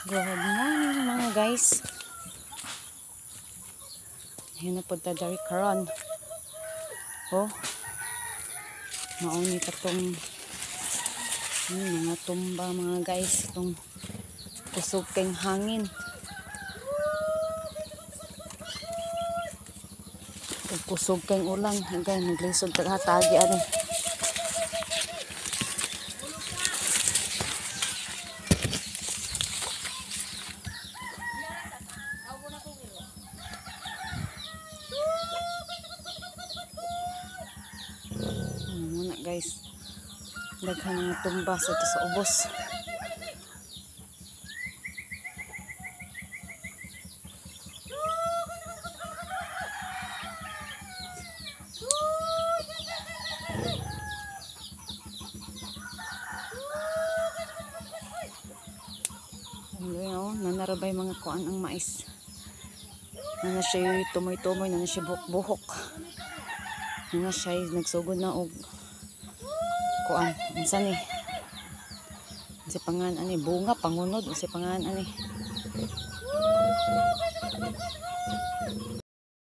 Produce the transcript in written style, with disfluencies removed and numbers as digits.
Good morning mga guys. Ayun na po ta dari karon. Oh. Mauni pa tong mga tumba mga guys, itong kusog keng hangin. Kusog keng ulan, hanggang naglisod tagi ani. Muna guys, daghan nga tumba sa ito sa ubos. Nanarabay mga kuan ang mais. Nana siya tumoy-tumoy, nana siya buhok-buhok. Nana siya nagsugod na og kuan. Unsa ni? Si pangan ani bunga pangunod si pangan ani.